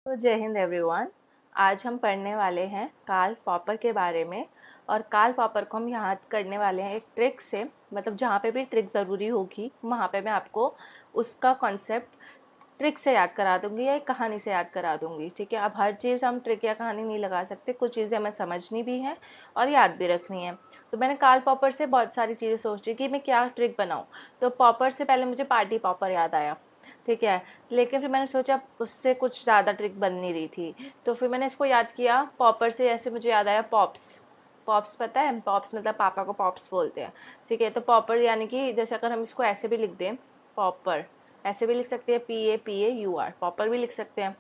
तो जय हिंद एवरीवन। आज हम पढ़ने वाले हैं कार्ल पॉपर के बारे में। और कार्ल पॉपर को हम याद करने वाले हैं एक ट्रिक से। मतलब जहाँ पे भी ट्रिक ज़रूरी होगी वहाँ पे मैं आपको उसका कॉन्सेप्ट ट्रिक से याद करा दूंगी या एक कहानी से याद करा दूंगी। ठीक है, अब हर चीज़ हम ट्रिक या कहानी नहीं लगा सकते, कुछ चीज़ें हमें समझनी भी है और याद भी रखनी है। तो मैंने कार्ल पॉपर से बहुत सारी चीज़ें सोची कि मैं क्या ट्रिक बनाऊँ। तो पॉपर से पहले मुझे पार्टी पॉपर याद आया। ठीक है, लेकिन फिर मैंने सोचा उससे कुछ ज़्यादा ट्रिक बन नहीं रही थी, तो फिर मैंने इसको याद किया पॉपर से। ऐसे मुझे याद आया पॉप्स। पॉप्स पता है, पॉप्स मतलब पापा को पॉप्स बोलते हैं। ठीक है, तो पॉपर यानी कि जैसे अगर हम इसको ऐसे भी लिख दें, पॉपर ऐसे भी लिख सकते हैं, PAPAUR, पॉपर भी लिख सकते हैं।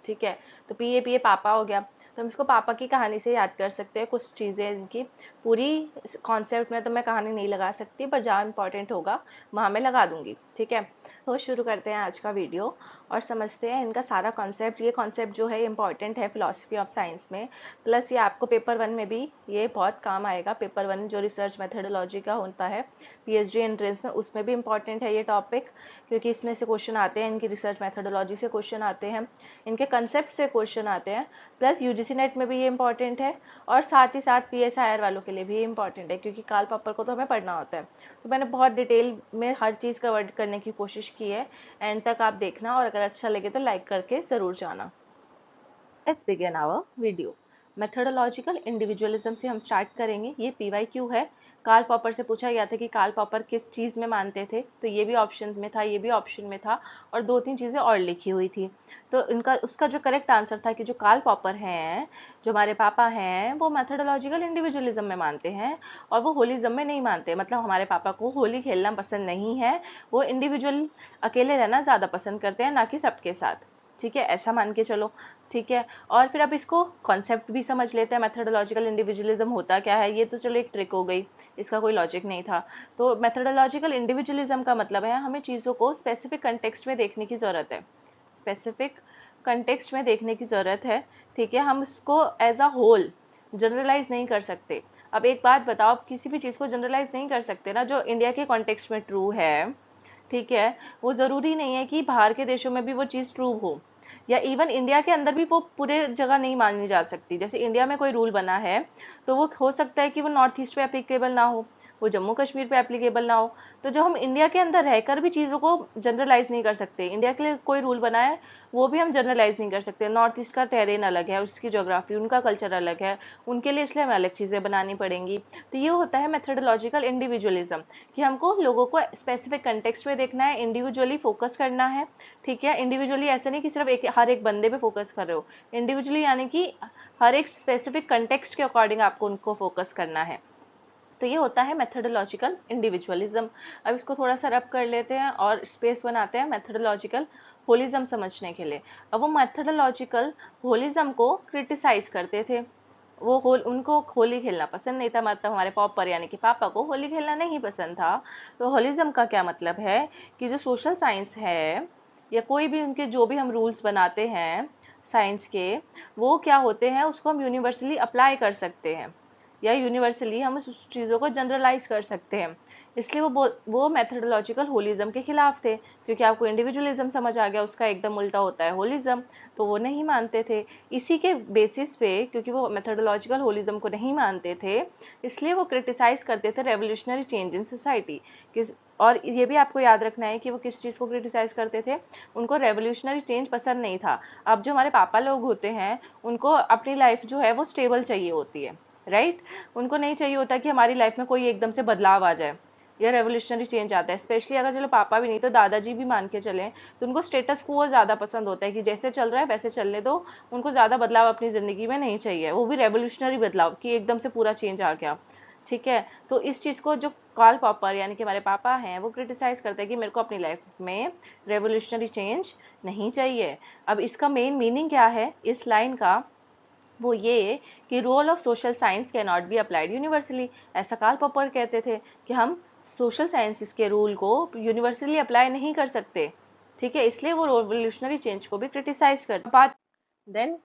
ठीक है, तो PAPA पापा हो गया। तो हम इसको पापा की कहानी से याद कर सकते हैं कुछ चीज़ें। इनकी पूरी कॉन्सेप्ट में तो मैं कहानी नहीं लगा सकती, पर जहाँ इंपॉर्टेंट होगा वहाँ मैं लगा दूंगी। ठीक है, तो शुरू करते हैं आज का वीडियो और समझते हैं इनका सारा कॉन्सेप्ट। ये कॉन्सेप्ट जो है इंपॉर्टेंट है फिलॉसफी ऑफ साइंस में, प्लस ये आपको पेपर 1 में भी ये बहुत काम आएगा। पेपर 1 जो रिसर्च मेथडोलॉजी का होता है PhD एंट्रेंस में, उसमें भी इंपॉर्टेंट है ये टॉपिक, क्योंकि इसमें से क्वेश्चन आते हैं, इनकी रिसर्च मेथडोलॉजी से क्वेश्चन आते हैं, इनके कंसेप्ट से क्वेश्चन आते हैं। प्लस UGC नेट में भी ये इंपॉर्टेंट है और साथ ही साथ PSIR वालों के लिए भी इंपॉर्टेंट है, क्योंकि कार्ल पॉपर को तो हमें पढ़ना होता है। तो मैंने बहुत डिटेल में हर चीज़ कवर करने की कोशिश की है। एंड तक आप देखना और अगर अच्छा लगे तो लाइक करके ज़रूर जाना। Let's begin our video. Methodological individualism से हम स्टार्ट करेंगे। ये PYQ है। कार्ल पॉपर से पूछा गया था कि कार्ल पॉपर किस चीज़ में मानते थे, तो ये भी ऑप्शन में था, ये भी ऑप्शन में था, और 2-3 चीज़ें और लिखी हुई थी। तो इनका उसका जो करेक्ट आंसर था कि जो कार्ल पॉपर हैं, जो हमारे पापा हैं, वो मेथडोलॉजिकल इंडिविजुअलिज्म में मानते हैं और वो होलिज्म में नहीं मानते। मतलब हमारे पापा को होली खेलना पसंद नहीं है, वो इंडिविजुअल अकेले रहना ज़्यादा पसंद करते हैं, ना कि सबके साथ। ठीक है, ऐसा मान के चलो। ठीक है, और फिर अब इसको कॉन्सेप्ट भी समझ लेते हैं। मेथडोलॉजिकल इंडिविजुअलिज्म होता क्या है, ये तो चलो एक ट्रिक हो गई, इसका कोई लॉजिक नहीं था। तो मेथडोलॉजिकल इंडिविजुअलिज्म का मतलब है हमें चीज़ों को स्पेसिफिक कंटेक्स्ट में देखने की ज़रूरत है। स्पेसिफिक कंटेक्स्ट में देखने की ज़रूरत है। ठीक है, हम उसको एज अ होल जनरलाइज नहीं कर सकते। अब एक बात बताओ, आप किसी भी चीज़ को जनरलाइज नहीं कर सकते ना। जो इंडिया के कॉन्टेक्स्ट में ट्रू है, ठीक है, वो ज़रूरी नहीं है कि बाहर के देशों में भी वो चीज़ ट्रू हो, या इवन इंडिया के अंदर भी वो पूरे जगह नहीं मानी जा सकती। जैसे इंडिया में कोई रूल बना है तो वो हो सकता है कि वो नॉर्थ ईस्ट पे एप्लीकेबल ना हो, वो जम्मू कश्मीर पे एप्लीकेबल ना हो। तो जो हम इंडिया के अंदर रहकर भी चीज़ों को जनरलाइज नहीं कर सकते, इंडिया के लिए कोई रूल बना है वो भी हम जनरलाइज नहीं कर सकते। नॉर्थ ईस्ट का टेरेन अलग है, उसकी ज्योग्राफी, उनका कल्चर अलग है, उनके लिए इसलिए हमें अलग चीज़ें बनानी पड़ेंगी। तो ये होता है मेथडोलॉजिकल इंडिविजुअलिज्म, कि हमको लोगों को स्पेसिफिक कंटेक्स्ट में देखना है, इंडिविजुअली फोकस करना है। ठीक है, इंडिविजुअली ऐसे नहीं कि सिर्फ एक हर एक बंदे पे फोकस कर रहे हो। इंडिविजुअली यानी कि हर एक स्पेसिफिक कंटेक्स्ट के अकॉर्डिंग आपको उनको फोकस करना है। तो ये होता है मेथडोलॉजिकल इंडिविजुअलिज्म। अब इसको थोड़ा सा रब कर लेते हैं और स्पेस बनाते हैं मेथडोलॉजिकल होलिज्म समझने के लिए। अब वो मेथडोलॉजिकल होलिज्म को क्रिटिसाइज करते थे। वो उनको होली खेलना पसंद नहीं था। मतलब हमारे पॉपर यानी कि पापा को होली खेलना नहीं पसंद था। तो होलिज्म का क्या मतलब है कि जो सोशल साइंस है या कोई भी उनके जो भी हम रूल्स बनाते हैं साइंस के, वो क्या होते हैं, उसको हम यूनिवर्सली अप्लाई कर सकते हैं, या यूनिवर्सली हम उस चीज़ों को जनरलाइज कर सकते हैं। इसलिए वो मेथडोलॉजिकल होलिज्म के खिलाफ थे, क्योंकि आपको इंडिविजुअलिज्म समझ आ गया, उसका एकदम उल्टा होता है होलिज्म। तो वो नहीं मानते थे। इसी के बेसिस पे, क्योंकि वो मेथडोलॉजिकल होलिज्म को नहीं मानते थे, इसलिए वो क्रिटिसाइज करते थे रेवोल्यूशनरी चेंज इन सोसाइटी। किस और ये भी आपको याद रखना है कि वो किस चीज़ को क्रिटिसाइज करते थे, उनको रेवोल्यूशनरी चेंज पसंद नहीं था। अब जो हमारे पापा लोग होते हैं, उनको अपनी लाइफ जो है वो स्टेबल चाहिए होती है, राइट। उनको नहीं चाहिए होता कि हमारी लाइफ में कोई एकदम से बदलाव आ जाए या रेवोल्यूशनरी चेंज आता है। स्पेशली अगर चलो पापा भी नहीं तो दादाजी भी मान के चलें, तो उनको स्टेटस को ज़्यादा पसंद होता है कि जैसे चल रहा है वैसे चलने दो। उनको ज़्यादा बदलाव अपनी ज़िंदगी में नहीं चाहिए, वो भी रेवोल्यूशनरी बदलाव कि एकदम से पूरा चेंज आ गया। ठीक है, तो इस चीज़ को जो कार्ल पॉपर यानी कि हमारे पापा हैं वो क्रिटिसाइज करते हैं कि मेरे को अपनी लाइफ में रेवोल्यूशनरी चेंज नहीं चाहिए। अब इसका मेन मीनिंग क्या है इस लाइन का, वो ये कि role of social science can not be applied universally. ऐसा कार्ल पॉपर कहते थे कि हम सोशल साइंसेस के रूल को यूनिवर्सली अप्लाई नहीं कर सकते। ठीक है, इसलिए वो रिवोल्यूशनरी चेंज को भी क्रिटिसाइज करते। बात देन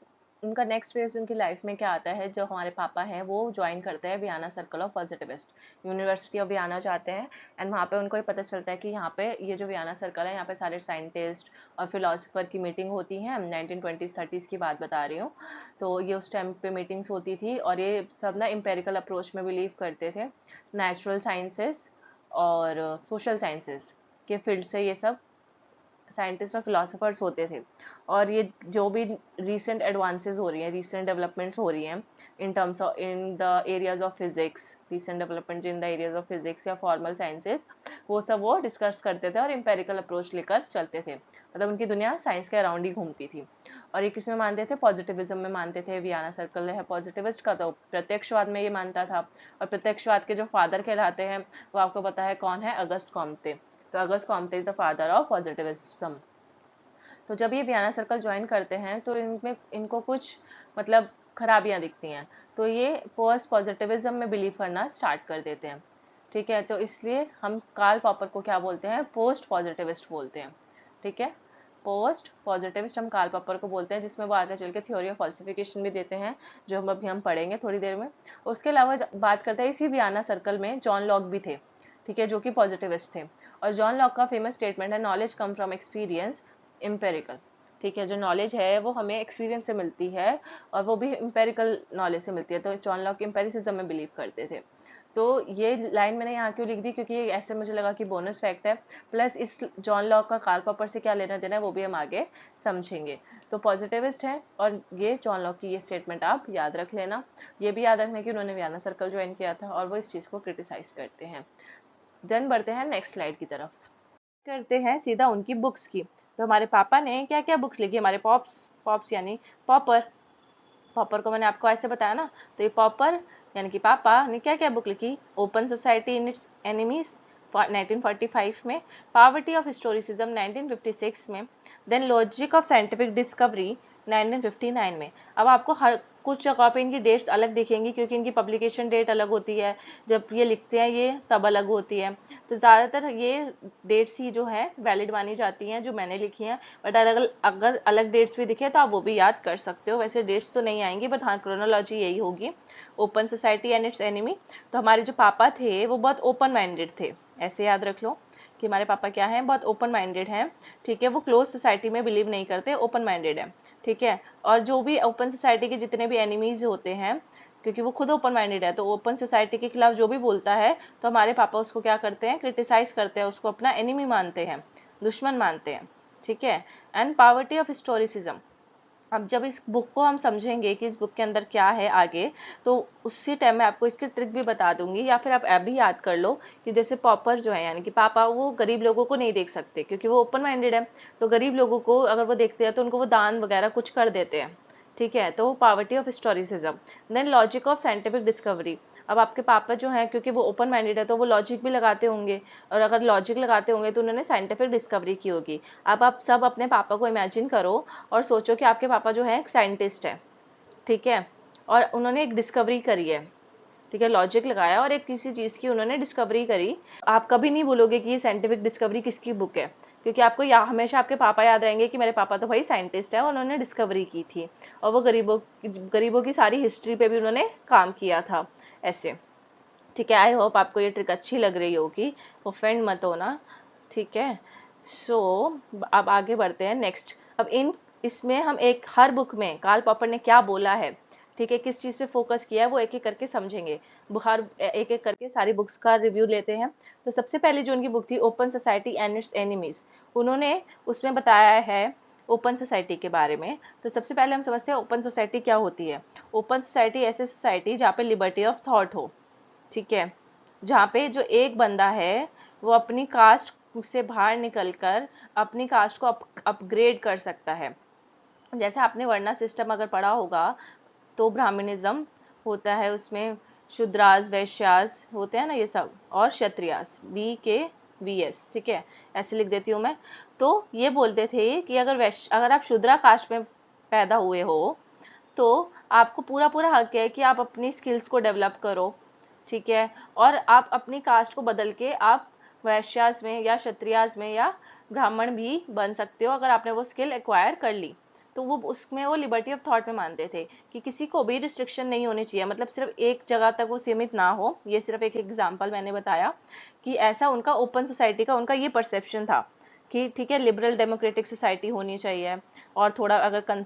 उनका नेक्स्ट फेज उनकी लाइफ में क्या आता है, जो हमारे पापा हैं वो ज्वाइन करते हैं Vienna circle of positivist, university of Vienna जाते हैं। एंड वहाँ पे उनको ये पता चलता है कि यहाँ पे ये जो वियना सर्कल है, यहाँ पे सारे साइंटिस्ट और फिलोसफर की मीटिंग होती है। 1920s-30s की बात बता रही हूँ। तो ये उस टाइम पे मीटिंग्स होती थी, और ये सब ना एम्पेरिकल अप्रोच में बिलीव करते थे। नेचुरल साइंसेस और सोशल साइंसेस के फील्ड से ये सब साइंटिस्ट और फिलोसफर्स होते थे। और ये जो भी रिसेंट एडवांसेस हो रही हैं, रिसेंट डेवलपमेंट्स हो रही हैं in terms of in the areas of physics, recent development in the areas of physics या फॉर्मल साइंसेस, वो सब वो डिस्कस करते थे और एम्पेरिकल अप्रोच लेकर चलते थे। मतलब उनकी दुनिया साइंस के अराउंड ही घूमती थी। और ये किस में मानते थे? पॉजिटिविज्म में मानते थे। वियना सर्कल है पॉजिटिविस्ट का, तो प्रत्यक्षवाद में ये मानता था। और प्रत्यक्षवाद के जो फादर कहलाते हैं वो आपको पता है कौन है? Auguste Comte. तो Auguste Comte is the father of positivism. तो जब ये वियना सर्कल ज्वाइन करते हैं तो इनमें इनको कुछ मतलब खराबियां दिखती हैं। तो ये पोस्ट पॉजिटिविज्म में बिलीव करना स्टार्ट कर देते हैं। ठीक है, तो इसलिए हम कार्ल पॉपर को क्या बोलते हैं? पोस्ट पॉजिटिविस्ट बोलते हैं। ठीक है, पोस्ट पॉजिटिविस्ट हम कार्ल पॉपर को बोलते हैं, जिसमें वो आगे चल के थ्योरी ऑफ फॉल्सिफिकेशन भी देते हैं, जो हम पढ़ेंगे थोड़ी देर में। उसके अलावा बात करते हैं, इसी वियना सर्कल में जॉन लॉक भी थे। ठीक है, जो कि पॉजिटिविस्ट थे। और जॉन लॉक का फेमस स्टेटमेंट है, knowledge come from experience, empirical. ठीक है, जो नॉलेज है वो हमें एक्सपीरियंस से मिलती है, और वो भी एम्पेरिकल नॉलेज से मिलती है। तो जॉन लॉक एम्पेरिसिज्म में बिलीव करते थे। तो ये लाइन मैंने यहाँ क्यों लिख दी, क्योंकि ऐसे मुझे लगा कि बोनस फैक्ट है। प्लस इस जॉन लॉक का कार्ल पॉपर से क्या लेना देना है वो भी हम आगे समझेंगे। तो पॉजिटिविस्ट है, और ये जॉन लॉक की ये स्टेटमेंट आप याद रख लेना। ये भी याद रखना कि उन्होंने वियना सर्कल ज्वाइन किया था, और वो इस चीज़ को क्रिटिसाइज करते हैं। देन बढ़ते हैं नेक्स्ट स्लाइड की तरफ, करते हैं सीधा उनकी बुक्स की। तो हमारे पापा ने क्या क्या बुक्स लिखी? हमारे पॉप्स यानी पॉपर। पॉपर को मैंने आपको ऐसे बताया ना, तो ये पॉपर यानी कि पापा ने क्या क्या बुक लिखी? Open society in its enemies 1945 में, पावर्टी ऑफ हिस्टोरिसिज्म 1956 में, then logic of scientific discovery 1959 में। अब आपको हर कुछ जगह पे इनकी डेट्स अलग दिखेंगी, क्योंकि इनकी पब्लिकेशन डेट अलग होती है, जब ये लिखते हैं ये तब अलग होती है। तो ज़्यादातर ये डेट्स ही जो है वैलिड मानी जाती हैं जो मैंने लिखी हैं। बट अगर अलग डेट्स भी दिखे तो आप वो भी याद कर सकते हो। वैसे डेट्स तो नहीं आएंगी, बट हाँ क्रोनोलॉजी यही होगी। Open society and it's enemy. तो हमारे जो पापा थे वो बहुत ओपन माइंडेड थे, ऐसे याद रख लो कि हमारे पापा क्या हैं? बहुत ओपन माइंडेड हैं। ठीक है, वो क्लोज सोसाइटी में बिलीव नहीं करते, ओपन माइंडेड है। ठीक है, और जो भी ओपन सोसाइटी के जितने भी एनिमीज होते हैं, क्योंकि वो खुद ओपन माइंडेड है, तो ओपन सोसाइटी के खिलाफ जो भी बोलता है तो हमारे पापा उसको क्या करते हैं? क्रिटिसाइज करते हैं, उसको अपना एनिमी मानते हैं, दुश्मन मानते हैं। ठीक है, एंड पावर्टी ऑफ हिस्टोरिसिज्म। अब जब इस बुक को हम समझेंगे कि इस बुक के अंदर क्या है आगे, तो उसी टाइम में आपको इसकी ट्रिक भी बता दूंगी, या फिर आप अभी याद कर लो कि जैसे पॉपर जो है यानी कि पापा, वो गरीब लोगों को नहीं देख सकते क्योंकि वो ओपन माइंडेड है। तो गरीब लोगों को अगर वो देखते हैं तो उनको वो दान वगैरह कुछ कर देते हैं। ठीक है, तो poverty of historicism. Then logic of scientific discovery. अब आपके पापा जो हैं, क्योंकि वो ओपन माइंडेड है, तो वो लॉजिक भी लगाते होंगे, और अगर लॉजिक लगाते होंगे तो उन्होंने साइंटिफिक डिस्कवरी की होगी। अब आप सब अपने पापा को इमेजिन करो और सोचो कि आपके पापा जो है एक साइंटिस्ट है। ठीक है, और उन्होंने एक डिस्कवरी करी है। ठीक है, लॉजिक लगाया और एक किसी चीज़ की उन्होंने डिस्कवरी करी। आप कभी नहीं बोलोगे कि ये साइंटिफिक डिस्कवरी किसकी बुक है, क्योंकि आपको हमेशा आपके पापा याद रहेंगे कि मेरे पापा तो भाई साइंटिस्ट है, उन्होंने डिस्कवरी की थी, और वो गरीबों की सारी हिस्ट्री पे भी उन्होंने काम किया था ऐसे। ठीक है, आई होप आपको ये ट्रिक अच्छी लग रही होगी, ऑफेंड मत होना। ठीक है, सो अब आगे बढ़ते हैं नेक्स्ट। अब इसमें हम हर बुक में कार्ल पॉपर ने क्या बोला है, ठीक है, किस चीज़ पे फोकस किया है, वो एक एक करके समझेंगे। हर एक एक करके सारी बुक्स का रिव्यू लेते हैं। तो सबसे पहले जो उनकी बुक थी, open society and it's enemies, उन्होंने उसमें बताया है ओपन सोसाइटी के बारे में। तो सबसे पहले हम समझते हैं ओपन सोसाइटी क्या होती है। ओपन सोसाइटी ऐसी सोसाइटी जहाँ पे लिबर्टी ऑफ थॉट हो। ठीक है, जहाँ पे जो एक बंदा है वो अपनी कास्ट से बाहर निकलकर अपनी कास्ट को अपग्रेड कर सकता है। जैसे आपने वर्णा सिस्टम अगर पढ़ा होगा, तो ब्राह्मणिज्म होता है, उसमें शूद्रास वैश्यास होते हैं ना ये सब, और क्षत्रियास, BKVS। ठीक है, ऐसे लिख देती हूँ मैं। तो ये बोलते थे कि अगर आप शूद्रा कास्ट में पैदा हुए हो तो आपको पूरा पूरा हक है कि आप अपनी स्किल्स को डेवलप करो। ठीक है, और आप अपनी कास्ट को बदल के आप वैश्यास में या क्षत्रियास में या ब्राह्मण भी बन सकते हो, अगर आपने वो स्किल एक्वायर कर ली। तो वो उसमें वो लिबर्टी ऑफ थॉट में मानते थे कि किसी को भी रिस्ट्रिक्शन नहीं होनी चाहिए, मतलब सिर्फ एक जगह तक वो सीमित ना हो। ये सिर्फ एक एग्जाम्पल मैंने बताया कि ऐसा उनका ओपन सोसाइटी का उनका ये परसेप्शन था कि ठीक है लिबरल डेमोक्रेटिक सोसाइटी होनी चाहिए। और थोड़ा अगर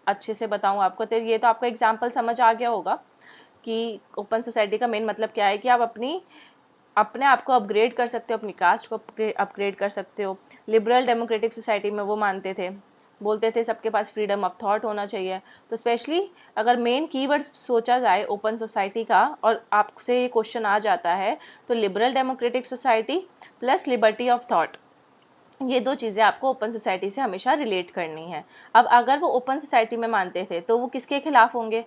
अच्छे से बताऊं आपको तो ये तो आपका एग्जाम्पल समझ आ गया होगा कि ओपन सोसाइटी का मेन मतलब क्या है कि आप अपने आप को अपग्रेड कर सकते हो, अपनी कास्ट को अपग्रेड कर सकते हो। लिबरल डेमोक्रेटिक सोसाइटी में वो मानते थे, बोलते थे सबके पास फ्रीडम ऑफ थॉट होना चाहिए। तो स्पेशली अगर मेन कीवर्ड सोचा जाए ओपन सोसाइटी का और आपसे ये क्वेश्चन आ जाता है तो liberal democratic society plus liberty of thought, ये दो चीजें आपको ओपन सोसाइटी से हमेशा रिलेट करनी है। अब अगर वो ओपन सोसाइटी में मानते थे तो वो किसके खिलाफ होंगे?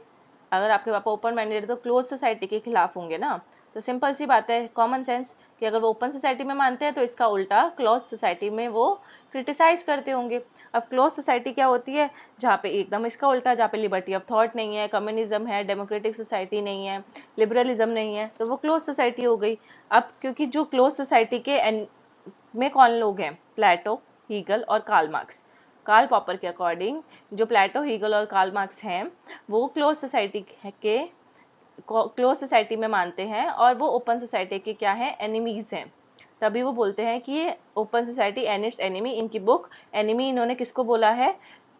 अगर आपके पापा ओपन माइंडेड है तो क्लोज सोसाइटी के खिलाफ होंगे ना। तो सिंपल सी बात है, कॉमन सेंस, कि अगर वो ओपन सोसाइटी में मानते हैं तो इसका उल्टा क्लोज सोसाइटी में वो क्रिटिसाइज करते होंगे। अब क्लोज सोसाइटी क्या होती है? जहाँ पे एकदम इसका उल्टा, जहाँ पे लिबर्टी ऑफ थॉट नहीं है, कम्युनिज्म है, डेमोक्रेटिक सोसाइटी नहीं है, लिबरलिज्म नहीं है, तो वो क्लोज सोसाइटी हो गई। अब क्योंकि जो क्लोज सोसाइटी के में कौन लोग हैं? प्लेटो, हीगल और कार्ल मार्क्स। कार्ल पॉपर के अकॉर्डिंग जो प्लेटो, हीगल और कार्ल मार्क्स हैं वो क्लोज सोसाइटी में मानते हैं और वो ओपन सोसाइटी के क्या है? एनिमीज हैं। तभी वो बोलते हैं कि ये open society and it's enemy. इनकी बुक एनिमी इन्होंने किसको बोला है?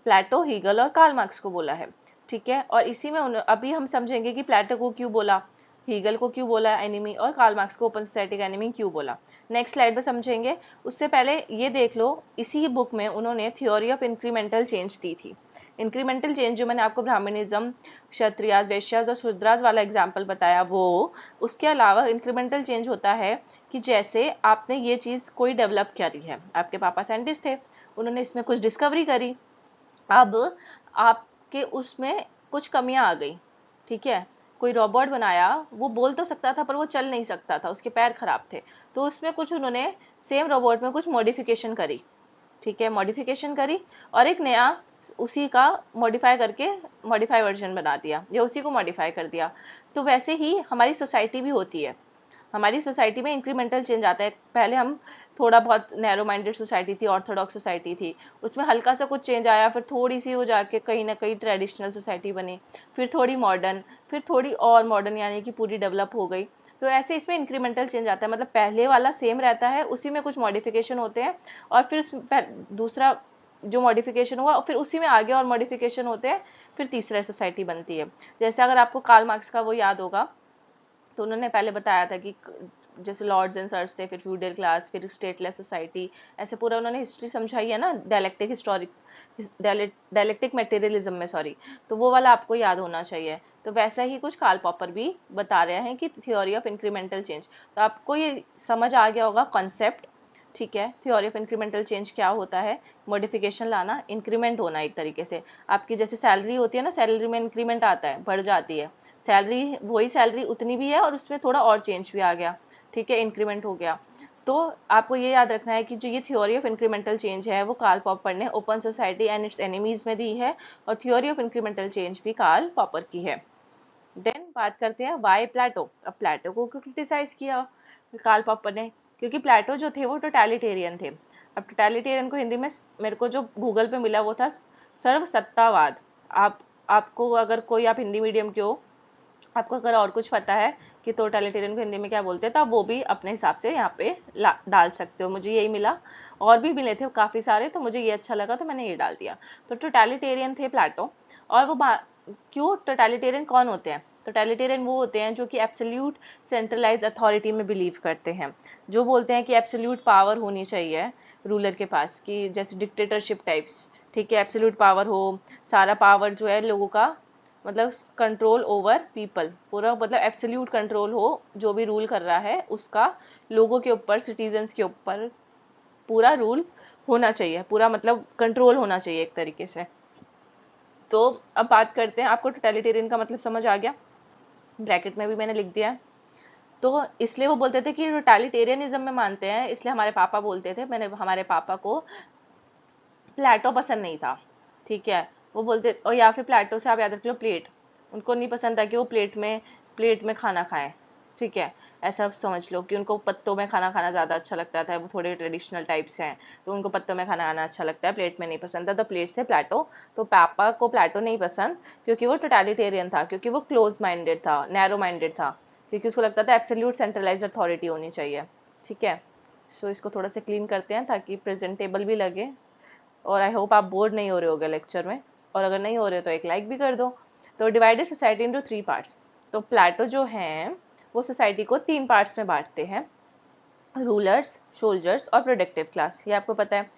प्लेटो, हीगल और कार्ल मार्क्स को बोला है। ठीक है, और इसी में अभी हम समझेंगे कि प्लेटो को क्यों बोला, हीगल को क्यों बोला एनिमी, और कार्ल मार्क्स को ओपन सोसाइटी का एनिमी क्यों बोला। नेक्स्ट स्लाइड में समझेंगे। उससे पहले ये देख लो, इसी बुक में उन्होंने थ्योरी ऑफ इंक्रीमेंटल चेंज दी थी। इंक्रीमेंटल चेंज जो मैंने आपको ब्राह्मणिज्म, क्षत्रियाज, वैश्याज और शूद्राज वाला एग्जाम्पल बताया वो, उसके अलावा इंक्रीमेंटल चेंज होता है कि जैसे आपने ये चीज़ कोई डेवलप करी है, आपके पापा साइंटिस्ट थे, उन्होंने इसमें कुछ डिस्कवरी करी, अब आपके उसमें कुछ कमियां आ गई। ठीक है, कोई रोबोट बनाया, वो बोल तो सकता था पर वो चल नहीं सकता था, उसके पैर खराब थे, तो उसमें कुछ उन्होंने सेम रोबोट में कुछ मॉडिफिकेशन करी। ठीक है, मॉडिफिकेशन करी और एक नया उसी का मॉडिफाई करके मॉडिफाई वर्जन बना दिया या उसी को मॉडिफाई कर दिया। तो वैसे ही हमारी सोसाइटी भी होती है। हमारी सोसाइटी में इंक्रीमेंटल चेंज आता है। पहले हम थोड़ा बहुत नैरो माइंडेड सोसाइटी थी, ऑर्थोडॉक्स सोसाइटी थी, उसमें हल्का सा कुछ चेंज आया, फिर थोड़ी सी वो जाके कहीं ना कहीं ट्रेडिशनल सोसाइटी बनी, फिर थोड़ी मॉडर्न, फिर थोड़ी और मॉडर्न, यानी कि पूरी डेवलप हो गई। तो ऐसे इसमें इंक्रीमेंटल चेंज आता है, मतलब पहले वाला सेम रहता है, उसी में कुछ मॉडिफिकेशन होते हैं और फिर दूसरा जो मॉडिफिकेशन हुआ फिर उसी में आगे और मॉडिफिकेशन होते हैं, फिर तीसरा सोसाइटी बनती है। जैसे अगर आपको कार्ल मार्क्स का वो याद होगा तो उन्होंने पहले बताया था कि जैसे लॉर्ड्स एंड सर्स थे, फिर फ्यूडल क्लास, फिर स्टेटलेस सोसाइटी, ऐसे पूरा उन्होंने हिस्ट्री समझाई है ना, डायलेक्टिक मटेरियलिज्म में, सॉरी। तो वो वाला आपको याद होना चाहिए। तो वैसा ही कुछ कार्ल पॉपर भी बता रहे हैं कि थ्योरी ऑफ इंक्रीमेंटल चेंज। तो आपको ये समझ आ गया होगा कॉन्सेप्ट। ठीक है, थ्योरी ऑफ इंक्रीमेंटल चेंज क्या होता है? मॉडिफिकेशन लाना, इंक्रीमेंट होना एक तरीके से। आपकी जैसे सैलरी होती है ना, सैलरी में इंक्रीमेंट आता है, बढ़ जाती है सैलरी, वही सैलरी उतनी भी है और उसमें थोड़ा और चेंज भी आ गया। ठीक है, इंक्रीमेंट हो गया। तो आपको ये याद रखना है कि जो ये थ्योरी ऑफ इंक्रीमेंटल चेंज है वो कार्ल पॉपर ने open society and it's enemies में दी है, और थ्योरी ऑफ इंक्रीमेंटल चेंज भी कार्ल पॉपर की है। देन बात करते हैं वाई प्लेटो। अब प्लेटो को क्यों क्रिटिसाइज किया कार्ल पॉपर ने? क्योंकि प्लेटो जो थे वो टोटलिटेरियन थे। अब टोटलिटेरियन को हिंदी में मेरे को जो गूगल पे मिला वो था सर्वसत्तावाद। आप आपको अगर कोई, आप हिंदी मीडियम के हो, आपको अगर और कुछ पता है कि टोटलिटेरियन को हिंदी में क्या बोलते हैं तो आप वो भी अपने हिसाब से यहाँ पे डाल सकते हो। मुझे यही मिला, और भी मिले थे काफ़ी सारे, तो मुझे ये अच्छा लगा तो मैंने ये डाल दिया। तो टोटलिटेरियन थे प्लेटो। और वो क्यों टोटलिटेरियन कौन होते हैं? टोटलिटेरियन वो होते हैं जो कि एब्सोल्यूट सेंट्रलाइज अथॉरिटी में बिलीव करते हैं, जो बोलते हैं कि एब्सोल्यूट पावर होनी चाहिए रूलर के पास, कि जैसे डिक्टेटरशिप टाइप्स। ठीक है, एब्सोल्यूट पावर हो, सारा पावर जो है लोगों का, मतलब कंट्रोल ओवर पीपल, पूरा मतलब एब्सोल्यूट कंट्रोल हो, जो भी रूल कर रहा है उसका लोगों के ऊपर, सिटीजन्स के ऊपर पूरा रूल होना चाहिए, पूरा मतलब कंट्रोल होना चाहिए एक तरीके से। तो अब बात करते हैं, आपको टोटलिटेरियन का मतलब समझ आ गया, ब्रैकेट में भी मैंने लिख दिया है। तो इसलिए वो बोलते थे कि टोटलिटेरियनिज्म में मानते हैं, इसलिए हमारे पापा बोलते थे, मैंने हमारे पापा को प्लेटो पसंद नहीं था। ठीक है, वो बोलते, और या फिर प्लेटो से आप याद रख लो प्लेट, उनको नहीं पसंद था कि वो प्लेट में खाना खाएं। ठीक है, ऐसा समझ लो कि उनको पत्तों में खाना खाना ज़्यादा अच्छा लगता था, वो थोड़े ट्रेडिशनल टाइप से हैं, तो उनको पत्तों में खाना खाना अच्छा लगता है, प्लेट में नहीं पसंद था, तो प्लेट से प्लेटो। तो पापा को प्लेटो नहीं पसंद क्योंकि वो टोटलिटेरियन था, क्योंकि वो क्लोज माइंडेड था, नैरो माइंडेड था, क्योंकि उसको लगता था एब्सोल्यूट सेंट्रलाइज्ड अथॉरिटी होनी चाहिए। ठीक है, सो इसको थोड़ा सा क्लीन करते हैं ताकि प्रेजेंटेबल भी लगे। और आई होप आप बोर्ड नहीं हो रहे होगे लेक्चर में, और अगर नहीं हो रहे तो एक लाइक भी कर दो। तो डिवाइडेड सोसाइटी इनटू 3 पार्ट्स। तो प्लेटो जो हैं वो सोसाइटी को 3 पार्ट्स में बांटते हैं, रूलर्स, सोल्जर्स और प्रोडक्टिव क्लास, ये आपको पता है।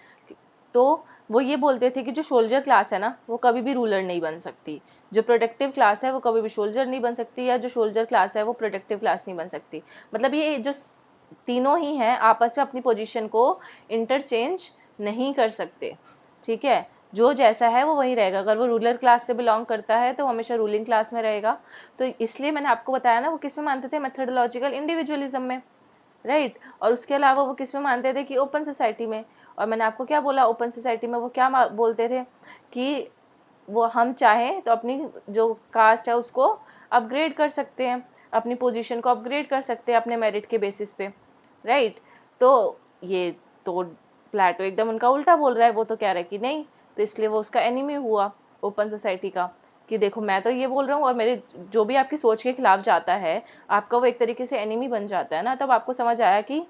तो वो ये बोलते थे कि जो सोल्जर क्लास है ना वो कभी भी रूलर नहीं बन सकती, जो प्रोडक्टिव क्लास है वो कभी भी सोल्जर नहीं बन सकती, या जो सोल्जर क्लास है वो प्रोडक्टिव क्लास नहीं बन सकती। मतलब ये जो तीनों ही हैं आपस में अपनी पोजीशन को इंटरचेंज नहीं कर सकते। ठीक है, जो जैसा है वो वही रहेगा। अगर वो रूलर क्लास से बिलोंग करता है तो हमेशा रूलिंग क्लास में रहेगा। तो इसलिए मैंने आपको बताया ना वो किस में मानते थे, मेथोडोलॉजिकल इंडिविजुअलिज्म में, राइट। और उसके अलावा वो किस में मानते थे कि ओपन सोसाइटी में। और मैंने आपको क्या बोला, ओपन सोसाइटी में वो क्या बोलते थे कि वो हम चाहें तो अपनी जो कास्ट है उसको अपग्रेड कर सकते हैं, अपनी पोजीशन को अपग्रेड कर सकते हैं अपने मेरिट के बेसिस पे, राइट। तो ये तो प्लेटो एकदम उनका उल्टा बोल रहा है, वो तो कह रहा है कि नहीं, तो इसलिए वो उसका एनिमी हुआ ओपन सोसाइटी का, कि देखो मैं तो ये बोल रहा हूँ और मेरे जो भी आपकी सोच के खिलाफ जाता है आपका वो एक तरीके से एनिमी बन जाता है ना। तब आपको समझ आया कि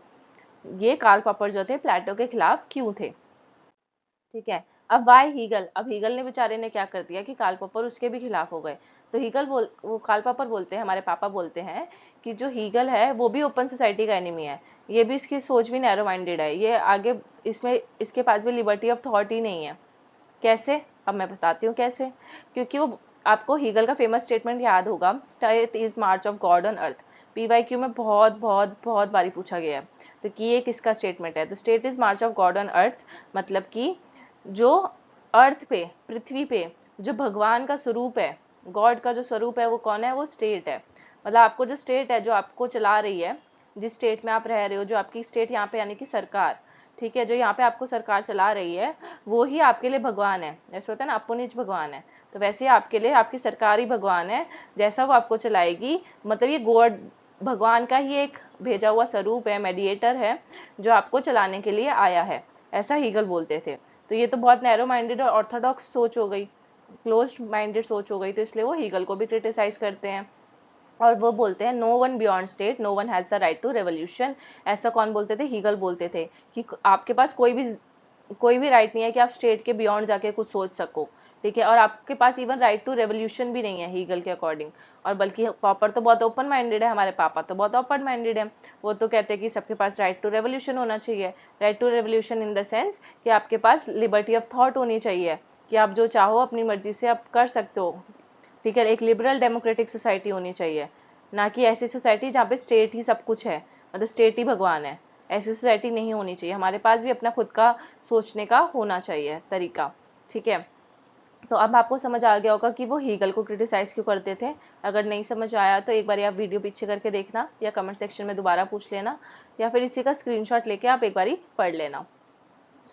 ये कार्ल पॉपर जो थे प्लेटो के खिलाफ क्यों थे। ठीक है, अब वाई हीगल, अब हीगल ने बेचारे ने क्या कर दिया कि कार्ल पॉपर उसके भी खिलाफ हो गए। तो हीगल वो कार्ल पॉपर बोलते हैं, हमारे पापा बोलते हैं कि जो हीगल है वो भी ओपन सोसाइटी का एनिमी है, ये भी इसकी सोच भी नैरो माइंडेड है, ये आगे इसमें इसके पास भी लिबर्टी ऑफ थॉट ही नहीं है। कैसे, अब मैं बताती हूँ कैसे। क्योंकि वो आपको हीगल का फेमस स्टेटमेंट याद होगा, state is March of God on earth. PYQ में बहुत बहुत बहुत बारी पूछा गया है। तो कि ये किसका स्टेटमेंट है, तो state is March of God on earth, मतलब कि जो अर्थ पे, पृथ्वी पे जो भगवान का स्वरूप है, गॉड का जो स्वरूप है वो कौन है, वो स्टेट है। मतलब आपको जो स्टेट है जो आपको चला रही है, जिस स्टेट में आप रह रहे हो, जो आपकी स्टेट यहाँ पे यानी कि सरकार, ठीक है, जो यहाँ पे आपको सरकार चला रही है वो ही आपके लिए भगवान है। ऐसे होता है ना, अपुनिज भगवान है, तो वैसे ही आपके लिए आपकी सरकार ही भगवान है, जैसा वो आपको चलाएगी। मतलब ये गॉड भगवान का ही एक भेजा हुआ स्वरूप है, मेडिएटर है, जो आपको चलाने के लिए आया है, ऐसा हीगल बोलते थे। तो ये तो बहुत नैरो माइंडेड और ऑर्थोडॉक्स सोच हो गई, क्लोज्ड माइंडेड सोच हो गई, तो इसलिए वो हीगल को भी क्रिटिसाइज करते हैं। और वो बोलते हैं no one beyond state, no one has the right to revolution. ऐसा कौन बोलते थे, हीगल बोलते थे कि आपके पास कोई भी राइट नहीं है कि आप स्टेट के बियॉन्ड जाके कुछ सोच सको। ठीक है, और आपके पास इवन राइट टू रेवोल्यूशन भी नहीं है हीगल के अकॉर्डिंग। और बल्कि पॉपर तो बहुत ओपन माइंडेड है, हमारे पापा तो बहुत ओपन माइंडेड है, वो तो कहते हैं कि सबके पास राइट टू रेवोल्यूशन होना चाहिए। Right to revolution in the sense कि आपके पास लिबर्टी ऑफ थॉट होनी चाहिए, कि आप जो चाहो अपनी मर्जी से आप कर सकते हो। ठीक है, एक लिबरल डेमोक्रेटिक सोसाइटी होनी चाहिए, ना कि ऐसी सोसाइटी जहाँ पे स्टेट ही सब कुछ है, मतलब स्टेट ही भगवान है। ऐसी सोसाइटी नहीं होनी चाहिए, हमारे पास भी अपना खुद का सोचने का होना चाहिए तरीका। ठीक है, तो अब आपको समझ आ गया होगा कि वो हीगल को क्रिटिसाइज क्यों करते थे। अगर नहीं समझ आया तो एक बार आप वीडियो पीछे करके देखना, या कमेंट सेक्शन में दोबारा पूछ लेना, या फिर इसी का स्क्रीनशॉट लेके आप एक बार पढ़ लेना।